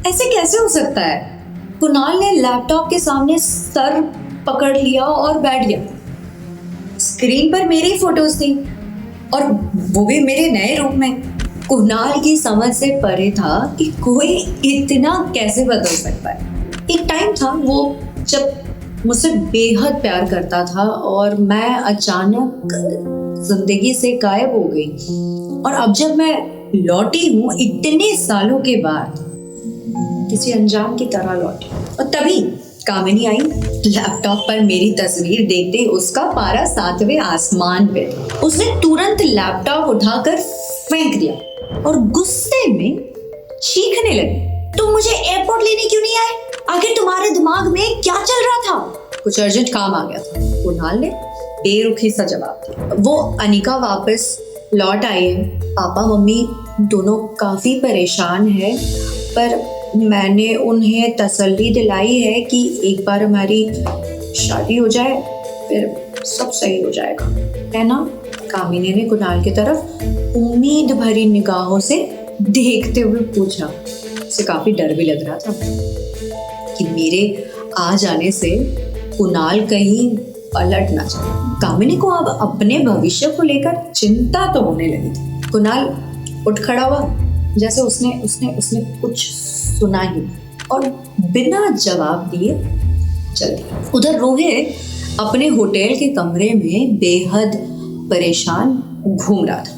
ऐसे कैसे हो सकता है? कुणाल ने लैपटॉप के सामने सर पकड़ लिया और बैठ गया। स्क्रीन पर मेरी फोटोज थी और वो भी मेरे नए रूप में। कुणाल की समझ से परे था कि कोई इतना कैसे बदल सकता है। एक टाइम था वो जब मुझसे बेहद प्यार करता था और मैं अचानक जिंदगी से गायब हो गई। और अब जब मैं लौटी हूँ इतने सालों के बाद, किसी अनजान की तरह लौटी। और तभी कामिनी आई। लैपटॉप पर मेरी तस्वीर देखते उसका पारा 7वें आसमान पे था। उसने तुरंत लैपटॉप उठाकर फेंक दिया और गुस्से में चीखने लगी, तुम मुझे एयरपोर्ट लेने क्यों नहीं आए? आखिर तुम्हारे दिमाग में क्या चल रहा था? कुछ अर्जेंट काम आ गया था, कुणाल ने बेरुखी सा जवाब दिया। वो अनिका वापस लौट आई है। पापा मम्मी दोनों काफी परेशान हैं, पर मैंने उन्हें तसल्ली दिलाई है कि एक बार हमारी शादी हो जाए फिर सब सही हो जाएगा, है ना? कामिनी ने कुणाल की तरफ उम्मीद भरी निगाहों से देखते हुए पूछा। उसे काफी डर भी लग रहा था कि मेरे आ जाने से कुणाल कहीं पलट ना जाए। कामिनी को अब अपने भविष्य को लेकर चिंता तो होने लगी थी। कुणाल उठ खड़ा हुआ, जैसे उसने कुछ सुना ही और बिना जवाब दिए चल दिया। उधर रोहित अपने होटल के कमरे में बेहद परेशान घूम रहा था,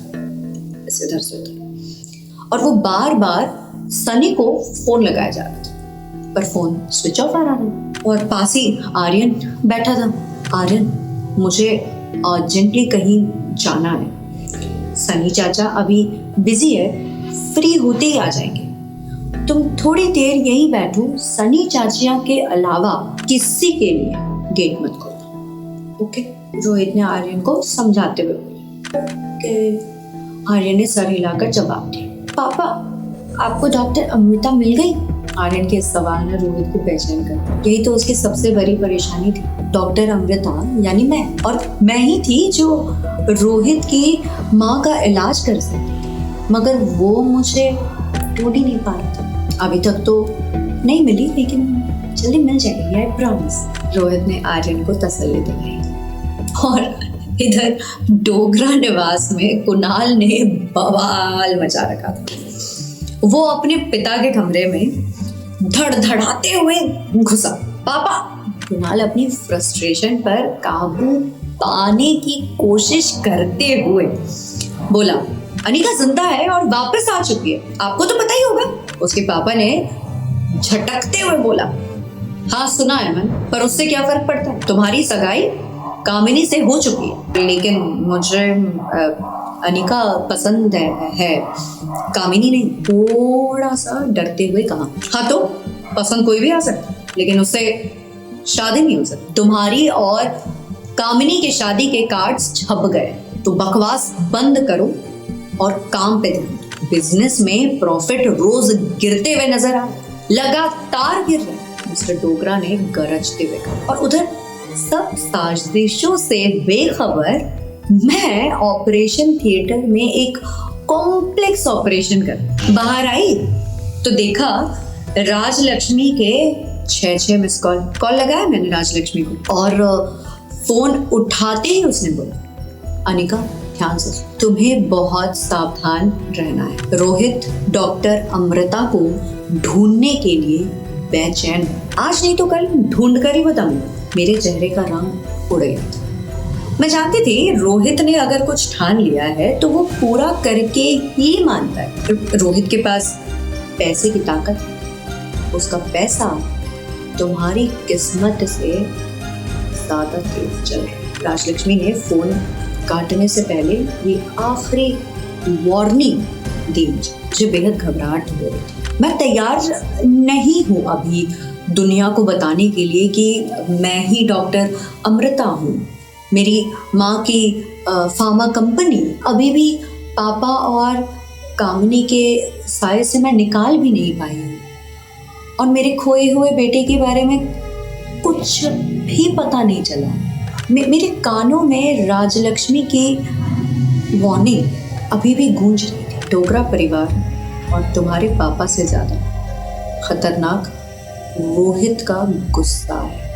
इधर से उधर, और वो बार बार सनी को फोन लगाया जा रहा था, पर फोन स्विच ऑफ आ रहा था। और पास ही आर्यन बैठा था। आर्यन, मुझे अर्जेंटली कहीं जाना है। सनी चाचा अभी बिजी है, फ्री होते ही आ जाएंगे। तुम थोड़ी देर यहीं बैठो, सनी चाचिया के अलावा किसी के लिए गेट मत खोलो, ओके? रोहित ने आर्यन को समझाते हुए बोला। आर्यन ने सर हिलाकर जवाब दिया। पापा, आपको डॉक्टर अमृता मिल गई? आर्यन के सवाल ने रोहित को बेचैन कर दिया। यही तो उसकी सबसे बड़ी परेशानी थी। डॉक्टर अमृता यानी मैं, और मैं ही थी जो रोहित की माँ का इलाज कर सकती थी, मगर वो मुझे ढूंढ ही नहीं पा रहा था। अभी तक तो नहीं मिली, लेकिन जल्दी मिल जाएगी, आई प्रॉमिस। रोहित ने आर्यन को तसल्ली दिलाई। और इधर डोगरा निवास में कुणाल ने बवाल मचा रखा था। वो अपने पिता के कमरे में धड़धड़ाते हुए घुसा। पापा! कुणाल अपनी फ्रस्ट्रेशन पर काबू पाने की कोशिश करते हुए बोला, अनिका जिंदा है और वापस आ चुकी है, आपको तो पता ही होगा। उसके पापा ने झटकते हुए बोला, हाँ सुना है मैंने, पर उससे क्या फर्क पड़ता है? तुम्हारी सगाई कामिनी से हो चुकी है, लेकिन मुझे अनिका पसंद है। कामिनी ने थोड़ा सा डरते हुए कहा, हाँ तो पसंद कोई भी आ सकता, लेकिन उससे शादी नहीं हो सकती। तुम्हारी और कामिनी के शादी के कार्ड्स छप गए, तो बकवास बंद करो और काम पे ध्यान। बिजनेस में प्रॉफिट रोज गिरते हुए नजर आ, लगातार गिर रहे, मिस्टर डोगरा ने गरजते हुए कहा। और उधर सब साजिशों से बेखबर मैं ऑपरेशन थिएटर में एक कॉम्प्लेक्स ऑपरेशन कर बाहर आई तो देखा राजलक्ष्मी के 6 मिस कॉल लगाया मैंने राजलक्ष्मी को, और फोन उठाते ही उसने बोला, अनिका ध्यान से, तुम्हें बहुत सावधान रहना है। रोहित डॉक्टर अमृता को ढूंढने के लिए बेचैन है, आज नहीं तो कल ढूंढ कर ही बताऊंगा। मेरे चेहरे का रंग उड़ गया था। मैं जानती थी रोहित ने अगर कुछ ठान लिया है तो वो पूरा करके ही मानता है। रोहित के पास पैसे की ताकत है, उसका पैसा तुम्हारी किस्मत से ज्यादा तेज चल रहा है। राजलक्ष्मी ने फोन काटने से पहले ये आखिरी वार्निंग दी मुझे बेहद घबराहट हो रही थी। मैं तैयार नहीं हूँ अभी दुनिया को बताने के लिए कि मैं ही डॉक्टर अमृता हूँ। मेरी माँ की फार्मा कंपनी अभी भी पापा और कामिनी के साये से मैं निकाल भी नहीं पाई हूँ, और मेरे खोए हुए बेटे के बारे में कुछ भी पता नहीं चला। मेरे कानों में राजलक्ष्मी की वार्निंग अभी भी गूंज रही थी। डोगरा परिवार और तुम्हारे पापा से ज्यादा खतरनाक रोहित का गुस्सा।